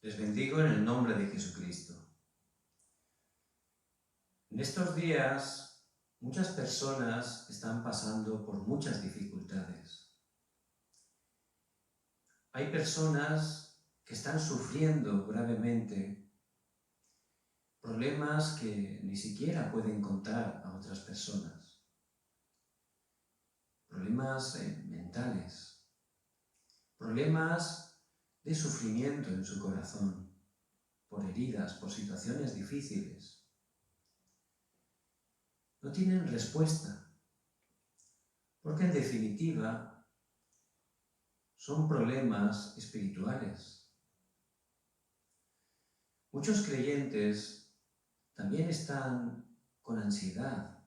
Les bendigo en el nombre de Jesucristo. En estos días, muchas personas están pasando por muchas dificultades. Hay personas que están sufriendo gravemente problemas que ni siquiera pueden contar a otras personas. Problemas mentales, problemas de sufrimiento en su corazón, por heridas, por situaciones difíciles. No tienen respuesta, porque en definitiva son problemas espirituales. Muchos creyentes también están con ansiedad,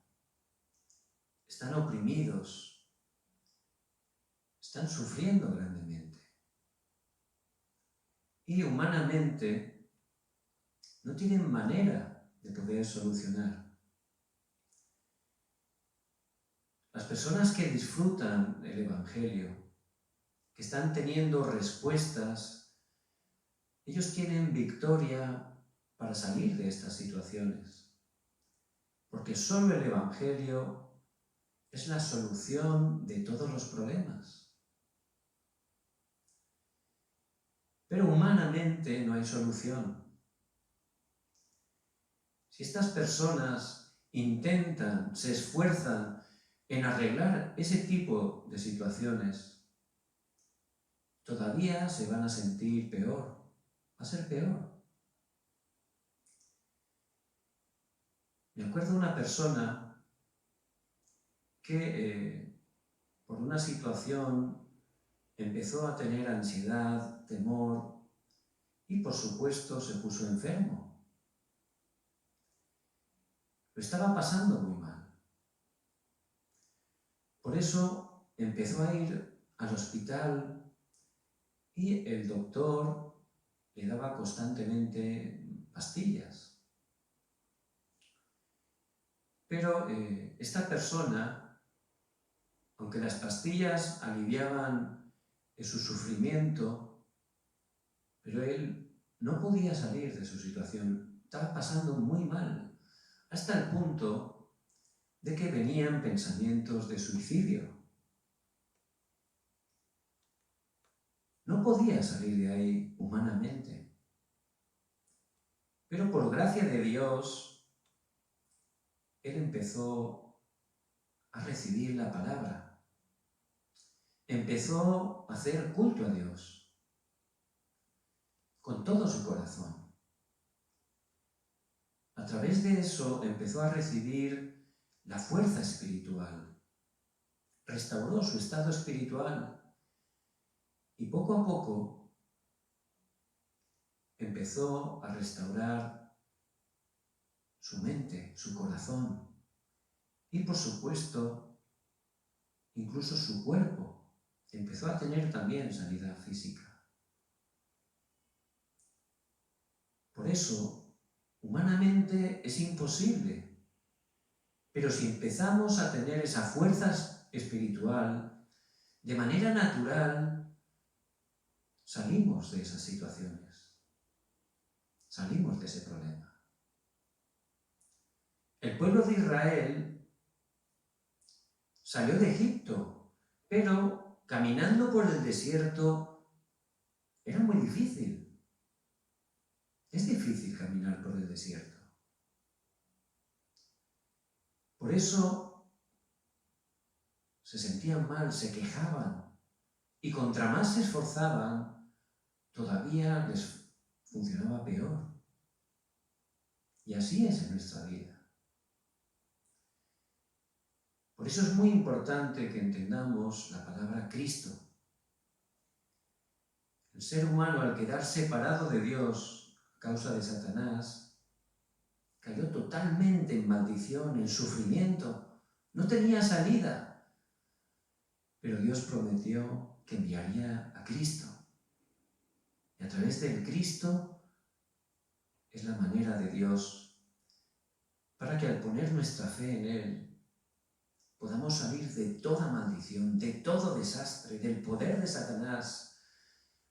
están oprimidos, están sufriendo grandemente. Y humanamente no tienen manera de poder solucionar. Las personas que disfrutan del Evangelio, que están teniendo respuestas, ellos tienen victoria para salir de estas situaciones. Porque solo el Evangelio es la solución de todos los problemas. Pero humanamente no hay solución. Si estas personas intentan, se esfuerzan en arreglar ese tipo de situaciones, todavía se van a sentir peor, va a ser peor. Me acuerdo de una persona que por una situación empezó a tener ansiedad, temor y por supuesto se puso enfermo. Lo estaba pasando muy mal. Por eso empezó a ir al hospital y el doctor le daba constantemente pastillas. Pero esta persona, aunque las pastillas aliviaban su sufrimiento, pero él no podía salir de su situación, estaba pasando muy mal, hasta el punto de que venían pensamientos de suicidio. No podía salir de ahí humanamente. Pero por gracia de Dios, él empezó a recibir la palabra. Empezó a hacer culto a Dios con todo su corazón. A través de eso empezó a recibir la fuerza espiritual. Restauró su estado espiritual y poco a poco empezó a restaurar su mente, su corazón y, por supuesto, incluso su cuerpo. Empezó a tener también sanidad física. Por eso, humanamente es imposible, pero si empezamos a tener esa fuerza espiritual, de manera natural, salimos de esas situaciones, salimos de ese problema. El pueblo de Israel salió de Egipto, pero caminando por el desierto era muy difícil. Es difícil caminar por el desierto. Por eso se sentían mal, se quejaban, y contra más se esforzaban, todavía les funcionaba peor. Y así es en nuestra vida. Por eso es muy importante que entendamos la palabra Cristo. El ser humano, al quedar separado de Dios a causa de Satanás, cayó totalmente en maldición, en sufrimiento. No tenía salida. Pero Dios prometió que enviaría a Cristo. Y a través del Cristo es la manera de Dios para que al poner nuestra fe en Él podamos salir de toda maldición, de todo desastre, del poder de Satanás,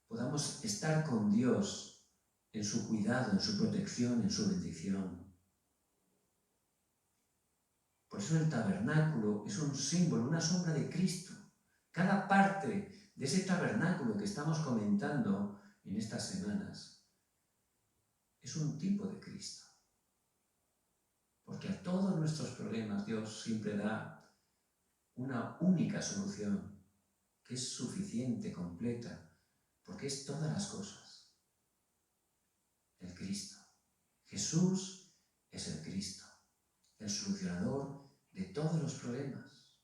podamos estar con Dios en su cuidado, en su protección, en su bendición. Por eso el tabernáculo es un símbolo, una sombra de Cristo. Cada parte de ese tabernáculo que estamos comentando en estas semanas es un tipo de Cristo. Porque a todos nuestros problemas Dios siempre da una única solución, que es suficiente, completa, porque es todas las cosas. El Cristo. Jesús es el Cristo, el solucionador de todos los problemas.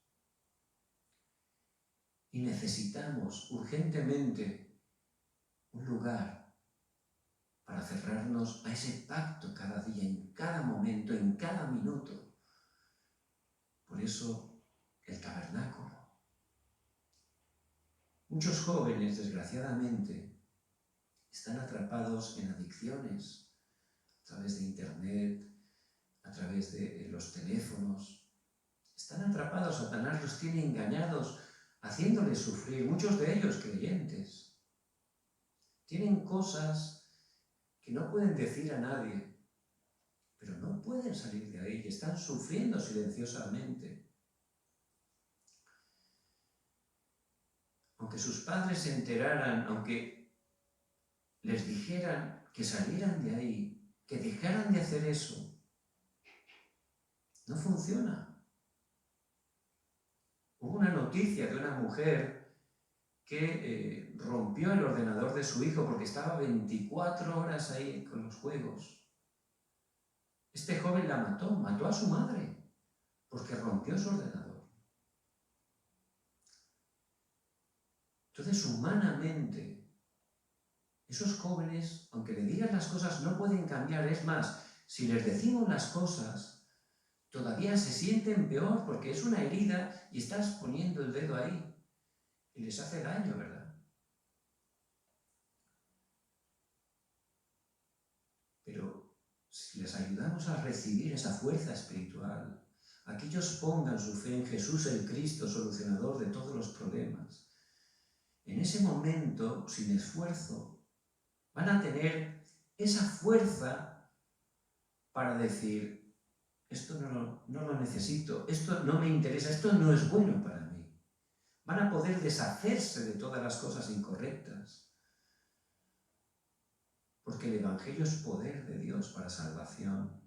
Y necesitamos urgentemente un lugar para cerrarnos a ese pacto cada día, en cada momento, en cada minuto. Por eso, el tabernáculo. Muchos jóvenes, desgraciadamente, están atrapados en adicciones a través de Internet, a través de los teléfonos. Están atrapados, Satanás los tiene engañados, haciéndoles sufrir, muchos de ellos creyentes. Tienen cosas que no pueden decir a nadie, pero no pueden salir de ahí, están sufriendo silenciosamente. Aunque sus padres se enteraran, aunque les dijeran que salieran de ahí, que dejaran de hacer eso, no funciona. Hubo una noticia de una mujer que rompió el ordenador de su hijo porque estaba 24 horas ahí con los juegos. Este joven la mató a su madre, porque rompió su ordenador. Entonces, humanamente, esos jóvenes, aunque le digan las cosas, no pueden cambiar. Es más, si les decimos las cosas, todavía se sienten peor porque es una herida y estás poniendo el dedo ahí y les hace daño, ¿verdad? Pero si les ayudamos a recibir esa fuerza espiritual, a que ellos pongan su fe en Jesús el Cristo, solucionador de todos los problemas, en ese momento, sin esfuerzo, van a tener esa fuerza para decir: esto no lo necesito, esto no me interesa, esto no es bueno para mí. Van a poder deshacerse de todas las cosas incorrectas, porque el Evangelio es poder de Dios para salvación.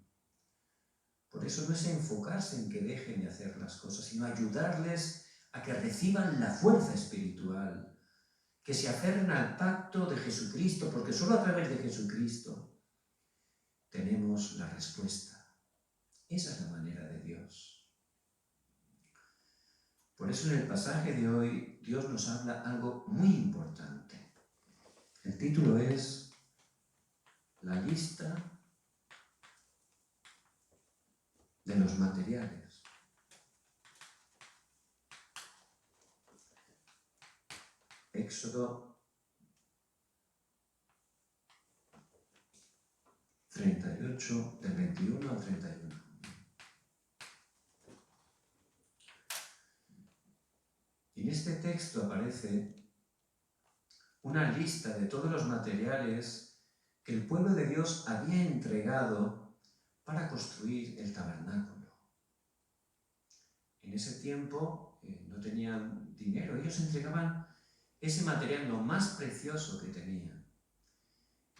Por eso no es enfocarse en que dejen de hacer las cosas, sino ayudarles a que reciban la fuerza espiritual, que se aferren al pacto de Jesucristo, porque solo a través de Jesucristo tenemos la respuesta. Esa es la manera de Dios. Por eso en el pasaje de hoy Dios nos habla algo muy importante. El título es La lista de los materiales. Éxodo 38, del 21 al 31. Y en este texto aparece una lista de todos los materiales que el pueblo de Dios había entregado para construir el tabernáculo. En ese tiempo no tenían dinero, ellos entregaban ese material, lo más precioso que tenían.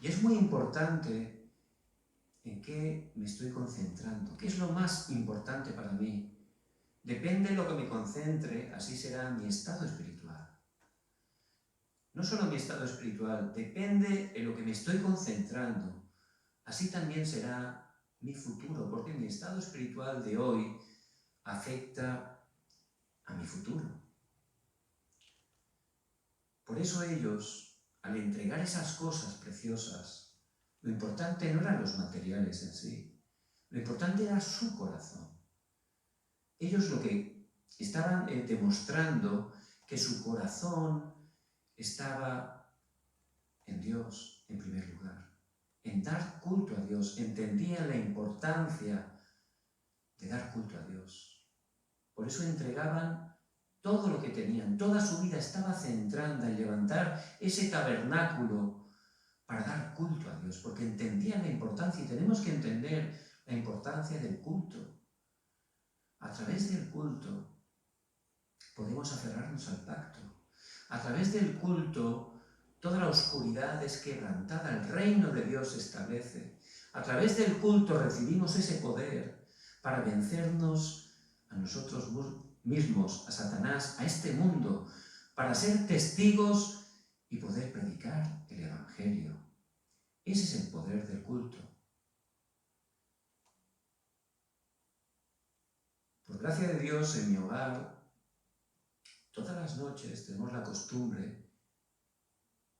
Y es muy importante en qué me estoy concentrando, qué es lo más importante para mí. Depende de lo que me concentre, así será mi estado espiritual. No solo mi estado espiritual, depende de lo que me estoy concentrando, así también será mi futuro, porque mi estado espiritual de hoy afecta a mi futuro. Por eso ellos, al entregar esas cosas preciosas, lo importante no eran los materiales en sí, lo importante era su corazón. Ellos lo que estaban demostrando que su corazón estaba en Dios en primer lugar, en dar culto a Dios, entendían la importancia de dar culto a Dios. Por eso entregaban todo lo que tenían, toda su vida estaba centrada en levantar ese tabernáculo para dar culto a Dios, porque importancia y tenemos que entender la importancia del culto. A través del culto podemos aferrarnos al pacto. A través del culto toda la oscuridad es quebrantada, el reino de Dios se establece. A través del culto recibimos ese poder para vencernos a nosotros mismos, a Satanás, a este mundo, para ser testigos y poder predicar el Evangelio. Ese es el poder del culto. Por gracia de Dios, en mi hogar, todas las noches tenemos la costumbre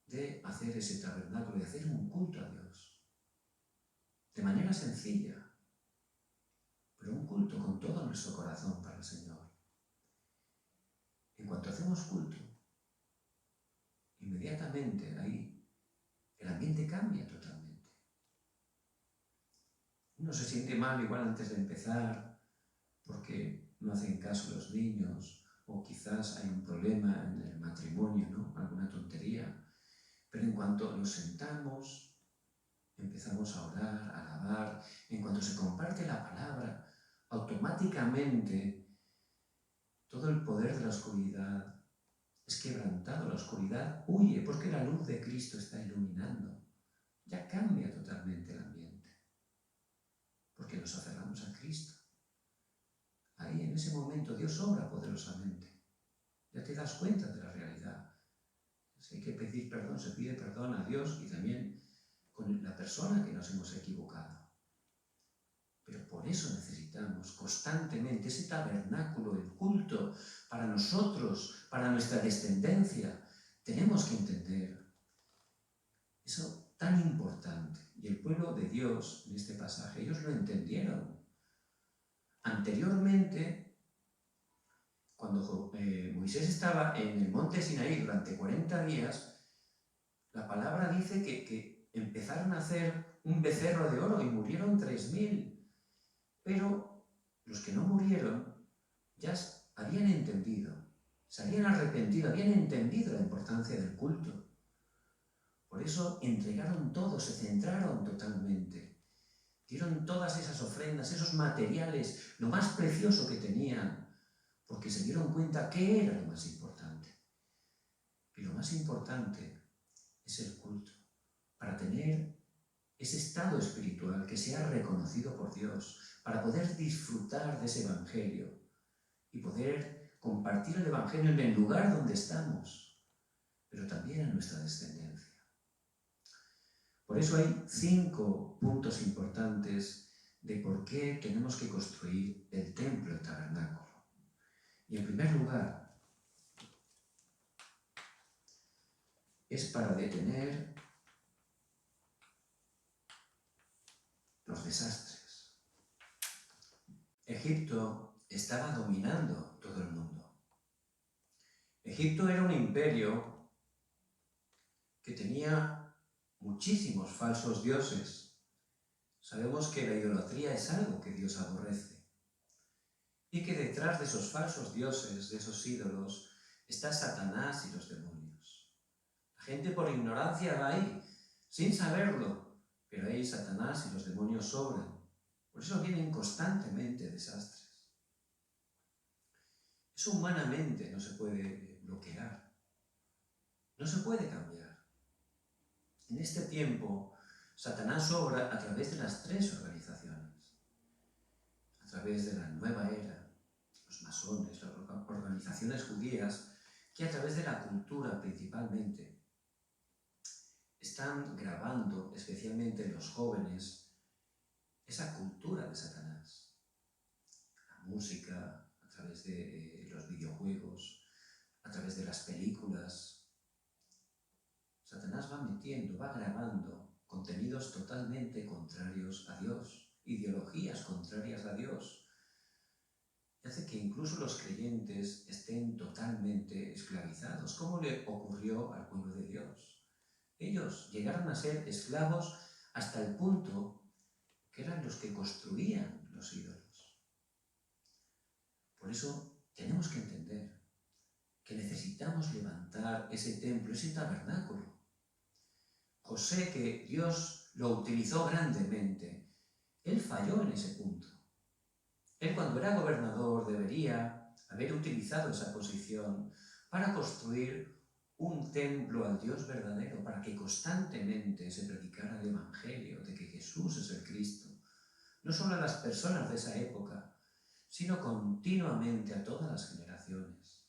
de hacer ese tabernáculo, de hacer un culto a Dios. De manera sencilla, pero un culto con todo nuestro corazón para el Señor. En cuanto hacemos culto, inmediatamente ahí el ambiente cambia totalmente. Uno se siente mal igual antes de empezar porque no hacen caso los niños o quizás hay un problema en el matrimonio, ¿no? Alguna tontería. Pero en cuanto nos sentamos, empezamos a orar, a alabar, en cuanto se comparte la palabra, automáticamente todo el poder de la oscuridad es quebrantado, la oscuridad huye porque la luz de Cristo está iluminando. Ya cambia totalmente el ambiente, porque nos aferramos a Cristo. Ahí, en ese momento, Dios obra poderosamente. Ya te das cuenta de la realidad. Si hay que pedir perdón, se pide perdón a Dios y también con la persona que nos hemos equivocado. Pero por eso necesitamos constantemente ese tabernáculo, el culto, para nosotros, para nuestra descendencia. Tenemos que entender eso tan importante. Y el pueblo de Dios, en este pasaje, ellos lo entendieron. Anteriormente, cuando Moisés estaba en el monte Sinaí durante 40 días, la palabra dice que empezaron a hacer un becerro de oro y murieron 3000. Pero los que no murieron ya habían entendido, se habían arrepentido, habían entendido la importancia del culto. Por eso entregaron todo, se centraron totalmente. Dieron todas esas ofrendas, esos materiales, lo más precioso que tenían, porque se dieron cuenta que era lo más importante. Y lo más importante es el culto, para tener ese estado espiritual que sea reconocido por Dios, para poder disfrutar de ese Evangelio y poder compartir el Evangelio en el lugar donde estamos, pero también en nuestra descendencia. Por eso hay 5 puntos importantes de por qué tenemos que construir el templo, el tabernáculo. Y en primer lugar, es para detener los desastres. Egipto estaba dominando todo el mundo. Egipto era un imperio que tenía muchísimos falsos dioses. Sabemos que la idolatría es algo que Dios aborrece y que detrás de esos falsos dioses, de esos ídolos, está Satanás y los demonios. La gente por ignorancia va ahí, sin saberlo, pero ahí Satanás y los demonios sobran. Por eso vienen constantemente desastres. Eso humanamente no se puede bloquear, no se puede cambiar. En este tiempo, Satanás obra a través de las 3 organizaciones. A través de la nueva era, los masones, las organizaciones judías, que a través de la cultura principalmente, están grabando, especialmente en los jóvenes, esa cultura de Satanás. La música, a través de los videojuegos, a través de las películas. Satanás va metiendo, va grabando contenidos totalmente contrarios a Dios, ideologías contrarias a Dios. Y hace que incluso los creyentes estén totalmente esclavizados, como le ocurrió al pueblo de Dios. Ellos llegaron a ser esclavos hasta el punto que eran los que construían los ídolos. Por eso tenemos que entender que necesitamos levantar ese templo, ese tabernáculo. José, que Dios lo utilizó grandemente. Él falló en ese punto. Él, cuando era gobernador, debería haber utilizado esa posición para construir un templo al Dios verdadero, para que constantemente se predicara el Evangelio de que Jesús es el Cristo, no solo a las personas de esa época, sino continuamente a todas las generaciones.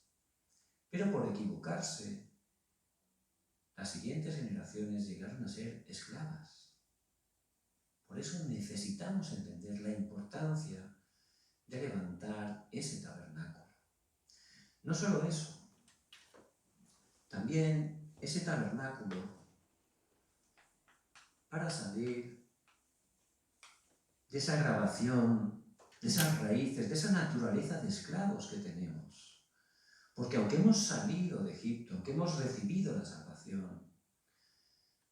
Pero por equivocarse, las siguientes generaciones llegaron a ser esclavas. Por eso necesitamos entender la importancia de levantar ese tabernáculo. No solo eso, también ese tabernáculo, para salir de esa grabación, de esas raíces, de esa naturaleza de esclavos que tenemos. Porque aunque hemos salido de Egipto, aunque hemos recibido la salvación,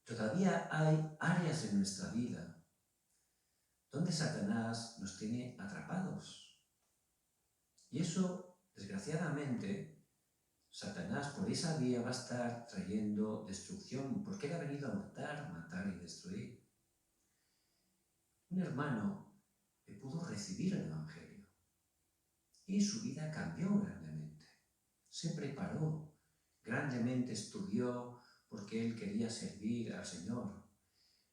todavía hay áreas en nuestra vida donde Satanás nos tiene atrapados. Y eso, desgraciadamente, Satanás por esa vía va a estar trayendo destrucción, porque él ha venido a matar, matar y destruir. Un hermano que pudo recibir el Evangelio y su vida cambió grandemente. Se preparó, grandemente estudió, porque él quería servir al Señor,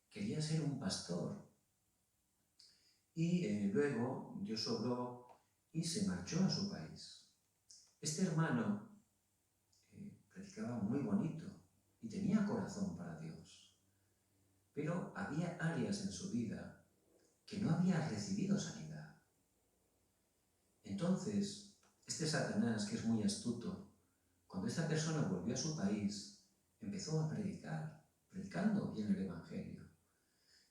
quería ser un pastor. Y luego Dios obró y se marchó a su país. Este hermano predicaba muy bonito y tenía corazón para Dios, pero había áreas en su vida que no había recibido sanidad. Entonces, este Satanás, que es muy astuto, cuando esta persona volvió a su país, empezó a predicar, predicando bien el Evangelio,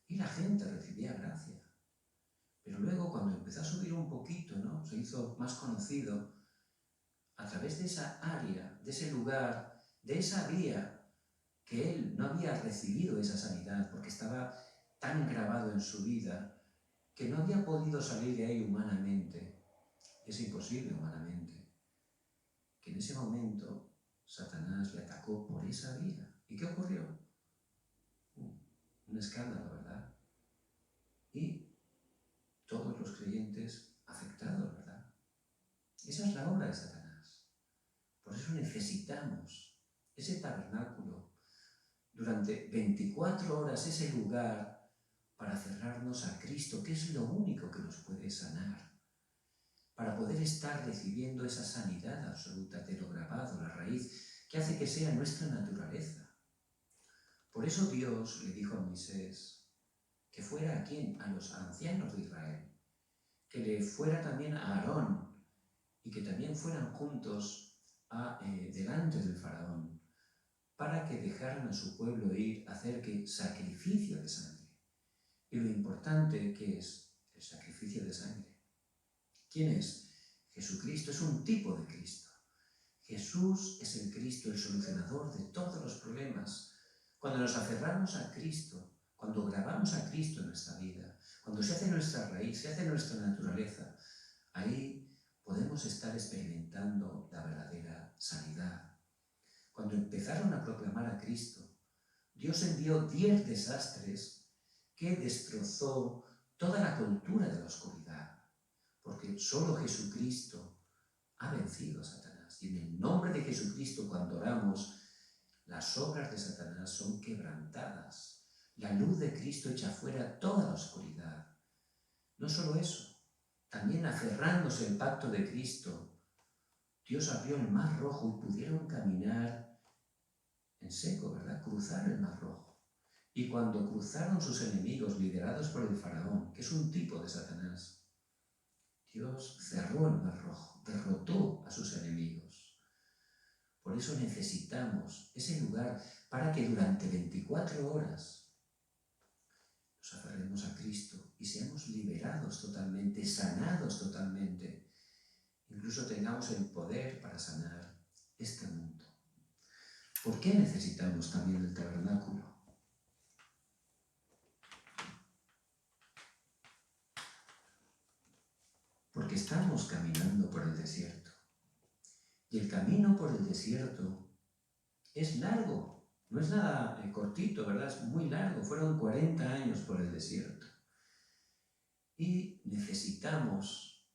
y la gente recibía gracia. Pero luego, cuando empezó a subir un poquito, ¿no?, se hizo más conocido, a través de esa área, de ese lugar, de esa vía, que él no había recibido esa sanidad porque estaba tan grabado en su vida que no había podido salir de ahí humanamente. Es imposible humanamente. Que en ese momento Satanás le atacó por esa vía. ¿Y qué ocurrió? Un escándalo, ¿verdad? Y todos los creyentes afectados, ¿verdad? Esa es la obra de Satanás. Por eso necesitamos ese tabernáculo durante 24 horas, ese lugar para cerrarnos a Cristo, que es lo único que nos puede sanar, para poder estar recibiendo esa sanidad absoluta de lo grabado, la raíz, que hace que sea nuestra naturaleza. Por eso Dios le dijo a Moisés que fuera a quién, a los ancianos de Israel, que le fuera también a Aarón y que también fueran juntos delante del faraón, para que dejaran a su pueblo ir a hacer que sacrificio de sangre. Y lo importante que es el sacrificio de sangre. ¿Quién es? Jesucristo es un tipo de Cristo. Jesús es el Cristo, el solucionador de todos los problemas. Cuando nos aferramos a Cristo, cuando grabamos a Cristo en nuestra vida, cuando se hace nuestra raíz, se hace nuestra naturaleza, ahí podemos estar experimentando la verdadera sanidad. Cuando empezaron a proclamar a Cristo, Dios envió 10 desastres que destrozó toda la cultura de la oscuridad, porque solo Jesucristo ha vencido a Satanás. Y en el nombre de Jesucristo, cuando oramos, las obras de Satanás son quebrantadas. La luz de Cristo echa fuera toda la oscuridad. No solo eso, también aferrándose al pacto de Cristo, Dios abrió el mar rojo y pudieron caminar en seco, ¿verdad? Cruzar el mar rojo. Y cuando cruzaron sus enemigos, liderados por el faraón, que es un tipo de Satanás, Dios cerró el mar rojo, derrotó a sus enemigos. Por eso necesitamos ese lugar para que durante 24 horas nos aferremos a Cristo y seamos liberados totalmente, sanados totalmente. Incluso tengamos el poder para sanar este mundo. ¿Por qué necesitamos también el tabernáculo? Porque estamos caminando por el desierto. Y el camino por el desierto es largo. No es nada cortito, ¿verdad? Es muy largo. Fueron 40 años por el desierto. Y necesitamos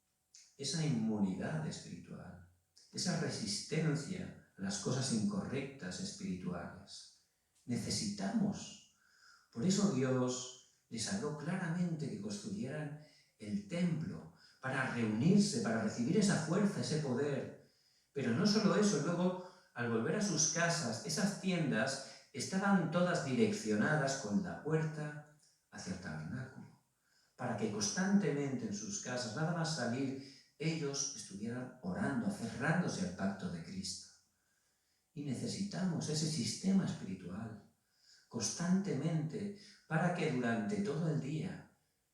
esa inmunidad espiritual, esa resistencia a las cosas incorrectas espirituales. Necesitamos. Por eso Dios les habló claramente que construyeran el templo para reunirse, para recibir esa fuerza, ese poder. Pero no solo eso, luego al volver a sus casas, esas tiendas estaban todas direccionadas con la puerta hacia el tabernáculo, para que constantemente en sus casas, nada más salir, ellos estuvieran orando, aferrándose al pacto de Cristo. Y necesitamos ese sistema espiritual constantemente para que durante todo el día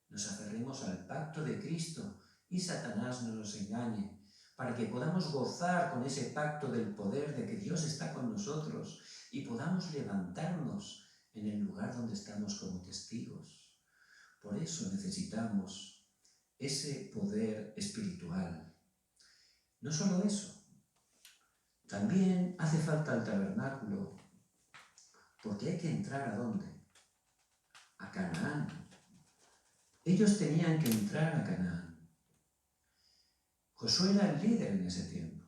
nos aferremos al pacto de Cristo y Satanás no nos engañe, para que podamos gozar con ese pacto del poder de que Dios está con nosotros y podamos levantarnos en el lugar donde estamos como testigos. Por eso necesitamos ese poder espiritual. No solo eso, también hace falta el tabernáculo, porque hay que entrar ¿a dónde? A Canaán. Ellos tenían que entrar a Canaán. Josué era el líder en ese tiempo.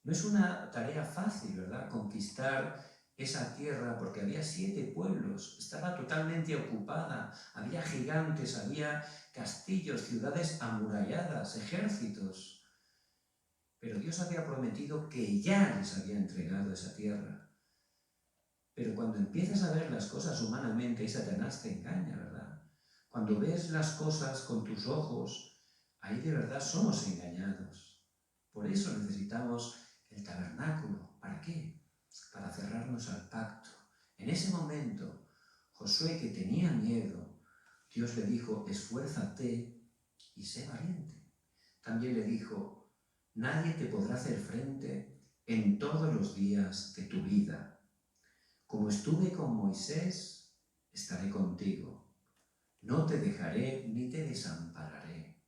No es una tarea fácil, ¿verdad?, conquistar esa tierra, porque había 7 pueblos, estaba totalmente ocupada, había gigantes, había castillos, ciudades amuralladas, ejércitos. Pero Dios había prometido que ya les había entregado esa tierra. Pero cuando empiezas a ver las cosas humanamente, Satanás te engaña, ¿verdad? Cuando ves las cosas con tus ojos, ahí de verdad somos engañados. Por eso necesitamos el tabernáculo. ¿Para qué? Para aferrarnos al pacto. En ese momento, Josué, que tenía miedo, Dios le dijo, esfuérzate y sé valiente. También le dijo, nadie te podrá hacer frente en todos los días de tu vida. Como estuve con Moisés, estaré contigo. No te dejaré ni te desampararé.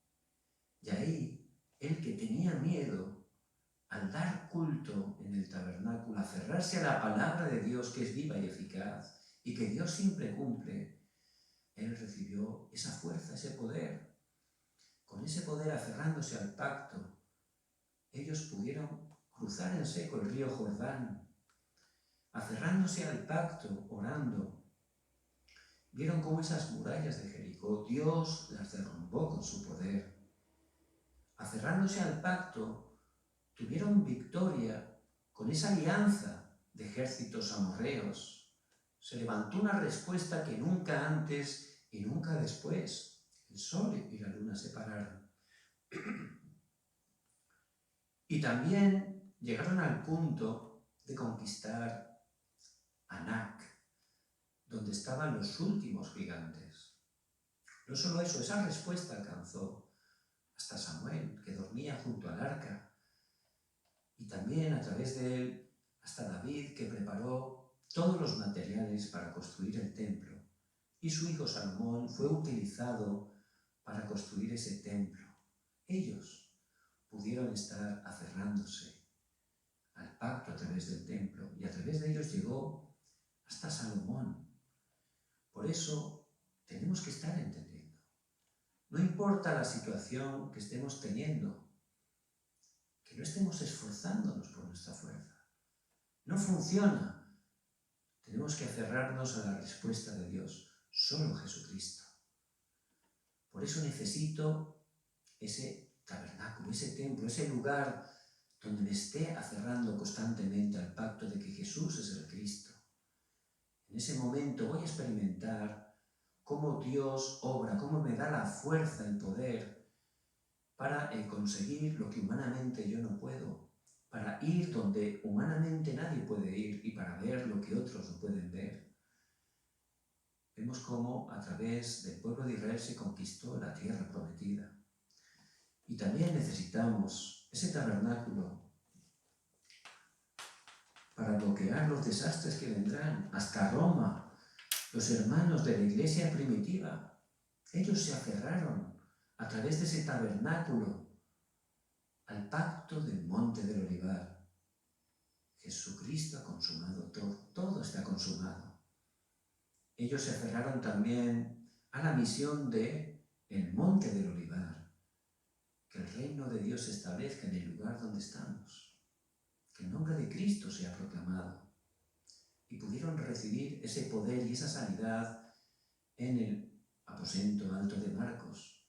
Y ahí, el que tenía miedo, al dar culto en el tabernáculo, aferrarse a la palabra de Dios que es viva y eficaz y que Dios siempre cumple, él recibió esa fuerza, ese poder. Con ese poder, aferrándose al pacto, ellos pudieron cruzar en seco el río Jordán. Aferrándose al pacto, orando, vieron cómo esas murallas de Jericó, Dios las derrumbó con su poder. Aferrándose al pacto, tuvieron victoria con esa alianza de ejércitos amorreos. Se levantó una respuesta que nunca antes y nunca después. El sol y la luna se pararon. Y también llegaron al punto de conquistar Anac, donde estaban los últimos gigantes. No solo eso, esa respuesta alcanzó hasta Samuel, que dormía junto al arca, y también a través de él hasta David, que preparó todos los materiales para construir el templo, y su hijo Salomón fue utilizado para construir ese templo. Ellos pudieron estar aferrándose al pacto a través del templo, y a través de ellos llegó hasta Salomón. Por eso tenemos que estar entendiendo. No importa la situación que estemos teniendo, que no estemos esforzándonos por nuestra fuerza. No funciona. Tenemos que aferrarnos a la respuesta de Dios, solo Jesucristo. Por eso necesito ese tabernáculo, ese templo, ese lugar donde me esté aferrando constantemente al pacto de que Jesús es el Cristo. En ese momento voy a experimentar cómo Dios obra, cómo me da la fuerza, el poder para conseguir lo que humanamente yo no puedo, para ir donde humanamente nadie puede ir y para ver lo que otros no pueden ver. Vemos cómo a través del pueblo de Israel se conquistó la tierra prometida. Y también necesitamos ese tabernáculo para bloquear los desastres que vendrán. Hasta Roma, los hermanos de la iglesia primitiva, ellos se aferraron a través de ese tabernáculo al pacto del monte del Olivar. Jesucristo ha consumado todo, todo está consumado. Ellos se aferraron también a la misión de el monte del olivar, que el reino de Dios se establezca en el lugar donde estamos, que el nombre de Cristo sea proclamado, y pudieron recibir ese poder y esa sanidad en el aposento alto de Marcos,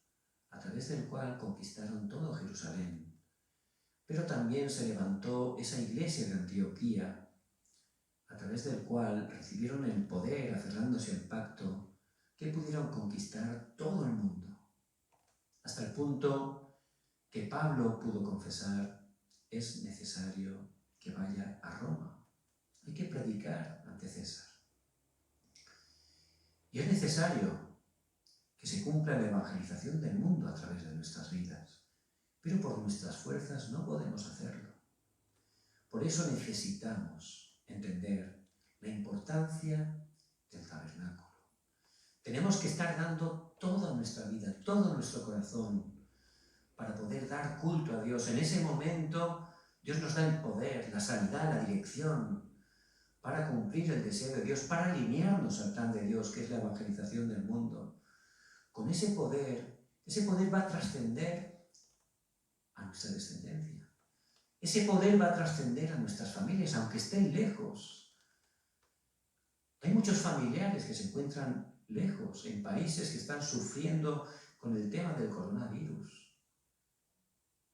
a través del cual conquistaron todo Jerusalén. Pero también se levantó esa iglesia de Antioquía, a través del cual recibieron el poder, aferrándose al pacto, que pudieron conquistar todo el mundo, hasta el punto que Pablo pudo confesar: es necesario que vaya a Roma. Hay que predicar ante César. Y es necesario que se cumpla la evangelización del mundo a través de nuestras vidas, pero por nuestras fuerzas no podemos hacerlo. Por eso necesitamos entender la importancia del tabernáculo. Tenemos que estar dando toda nuestra vida, todo nuestro corazón, para poder dar culto a Dios. En ese momento Dios nos da el poder, la sanidad, la dirección, para cumplir el deseo de Dios, para alinearnos al plan de Dios, que es la evangelización del mundo. Con ese poder va a trascender a nuestra descendencia. Ese poder va a trascender a nuestras familias, aunque estén lejos. Hay muchos familiares que se encuentran lejos, en países que están sufriendo con el tema del coronavirus.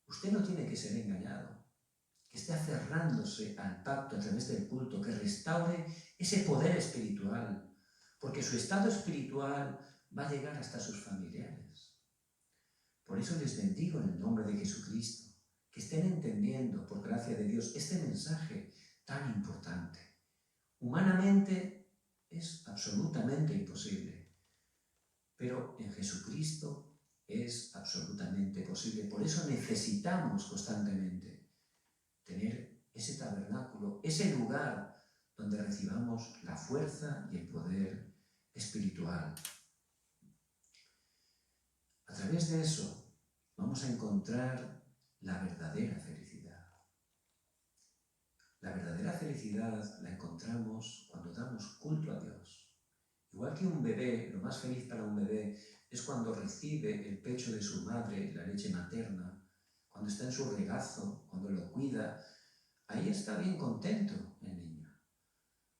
Usted no tiene que ser engañado, que esté aferrándose al pacto a través del culto, que restaure ese poder espiritual, porque su estado espiritual va a llegar hasta sus familiares. Por eso les bendigo en el nombre de Jesucristo, que estén entendiendo, por gracia de Dios, este mensaje tan importante. Humanamente es absolutamente imposible, pero en Jesucristo es absolutamente posible. Por eso necesitamos constantemente tener ese tabernáculo, ese lugar donde recibamos la fuerza y el poder espiritual. A través de eso vamos a encontrar la verdadera felicidad. La verdadera felicidad la encontramos cuando damos culto a Dios. Igual que un bebé, lo más feliz para un bebé es cuando recibe el pecho de su madre, la leche materna, cuando está en su regazo, cuando lo cuida. Ahí está bien contento el niño.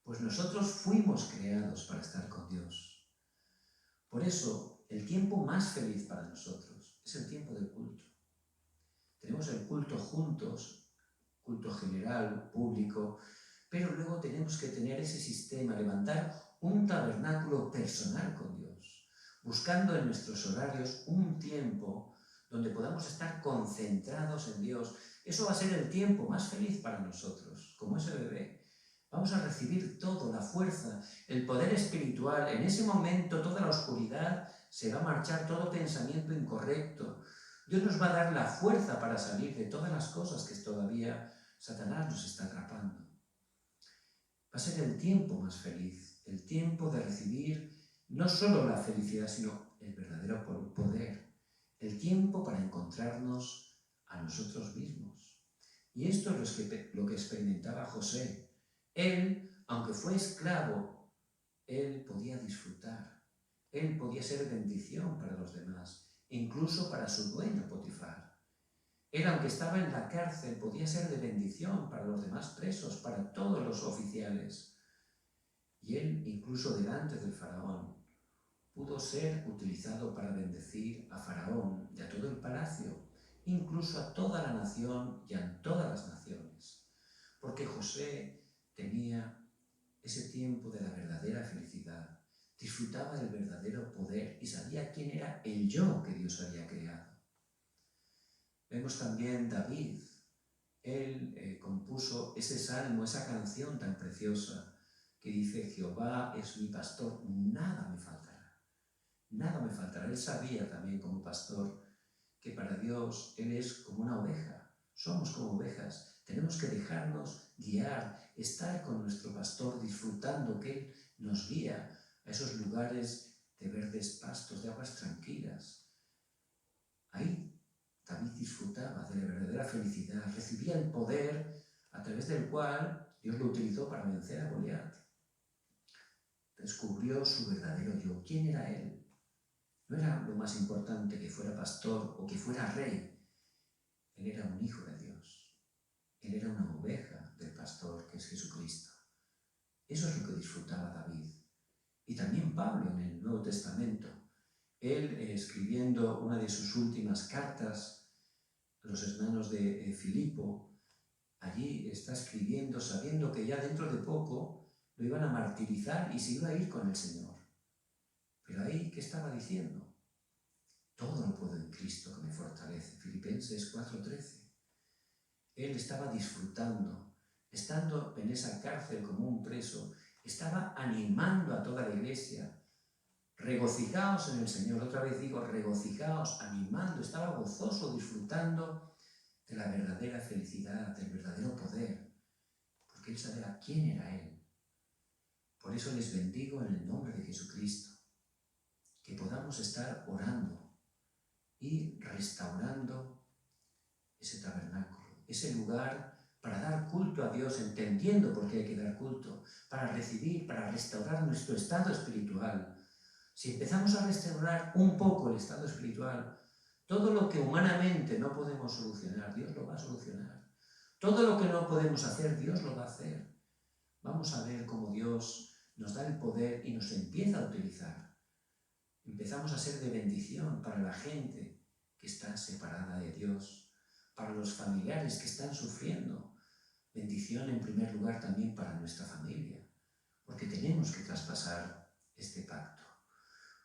Pues nosotros fuimos creados para estar con Dios. Por eso, el tiempo más feliz para nosotros es el tiempo del culto. Tenemos el culto juntos, culto general, público, pero luego tenemos que tener ese sistema, levantar un tabernáculo personal con Dios, buscando en nuestros horarios un tiempo donde podamos estar concentrados en Dios. Eso va a ser el tiempo más feliz para nosotros, como ese bebé. Vamos a recibir todo, la fuerza, el poder espiritual. En ese momento toda la oscuridad se va a marchar, todo pensamiento incorrecto. Dios nos va a dar la fuerza para salir de todas las cosas que todavía Satanás nos está atrapando. Va a ser el tiempo más feliz, el tiempo de recibir no solo la felicidad, sino el verdadero poder. El tiempo para encontrarnos a nosotros mismos. Y esto es lo que experimentaba José. Él, aunque fue esclavo, él podía disfrutar. Él podía ser bendición para los demás, incluso para su dueño Potifar. Él, aunque estaba en la cárcel, podía ser de bendición para los demás presos, para todos los oficiales. Y él, incluso delante del faraón, pudo ser utilizado para bendecir a Faraón y a todo el palacio, incluso a toda la nación y a todas las naciones. Porque José tenía ese tiempo de la verdadera felicidad, disfrutaba del verdadero poder y sabía quién era el yo que Dios había creado. Vemos también David. Él compuso ese salmo, esa canción tan preciosa que dice: Jehová es mi pastor, nada me faltará. Nada me faltará. Él sabía también como pastor que para Dios Él es como una oveja. Somos como ovejas. Tenemos que dejarnos guiar, estar con nuestro pastor, disfrutando que Él nos guía a esos lugares de verdes pastos, de aguas tranquilas. Ahí David disfrutaba de la verdadera felicidad, recibía el poder a través del cual Dios lo utilizó para vencer a Goliat. Descubrió su verdadero yo. ¿Quién era él? No era lo más importante que fuera pastor o que fuera rey. Él era un hijo de Dios. Él era una oveja del pastor, que es Jesucristo. Eso es lo que disfrutaba David. Y también Pablo en el Nuevo Testamento. Él, escribiendo una de sus últimas cartas a los hermanos de Filipo, allí está escribiendo sabiendo que ya dentro de poco lo iban a martirizar y se iba a ir con el Señor. Pero ahí, ¿qué estaba diciendo? Todo lo puedo en Cristo que me fortalece. Filipenses 4:13. Él estaba disfrutando, estando en esa cárcel como un preso, estaba animando a toda la iglesia. Regocijaos en el Señor. Otra vez digo, regocijaos, animando. Estaba gozoso, disfrutando de la verdadera felicidad, del verdadero poder, porque él sabía quién era él. Por eso les bendigo en el nombre de Jesucristo, que podamos estar orando y restaurando ese tabernáculo, ese lugar para dar culto a Dios, entendiendo por qué hay que dar culto, para recibir, para restaurar nuestro estado espiritual. Si empezamos a restaurar un poco el estado espiritual, todo lo que humanamente no podemos solucionar, Dios lo va a solucionar. Todo lo que no podemos hacer, Dios lo va a hacer. Vamos a ver cómo Dios nos da el poder y nos empieza a utilizar. Empezamos a ser de bendición para la gente que está separada de Dios, para los familiares que están sufriendo. Bendición en primer lugar también para nuestra familia, porque tenemos que traspasar este pacto.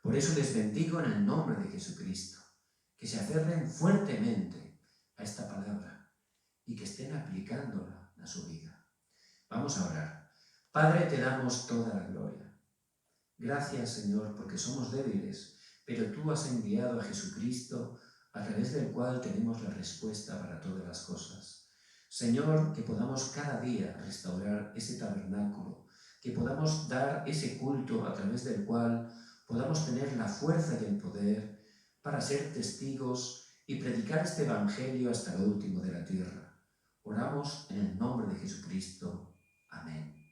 Por eso les bendigo en el nombre de Jesucristo, que se aferren fuertemente a esta palabra y que estén aplicándola a su vida. Vamos a orar. Padre, te damos toda la gloria. Gracias, Señor, porque somos débiles, pero tú has enviado a Jesucristo, a través del cual tenemos la respuesta para todas las cosas. Señor, que podamos cada día restaurar ese tabernáculo, que podamos dar ese culto a través del cual podamos tener la fuerza y el poder para ser testigos y predicar este evangelio hasta lo último de la tierra. Oramos en el nombre de Jesucristo. Amén.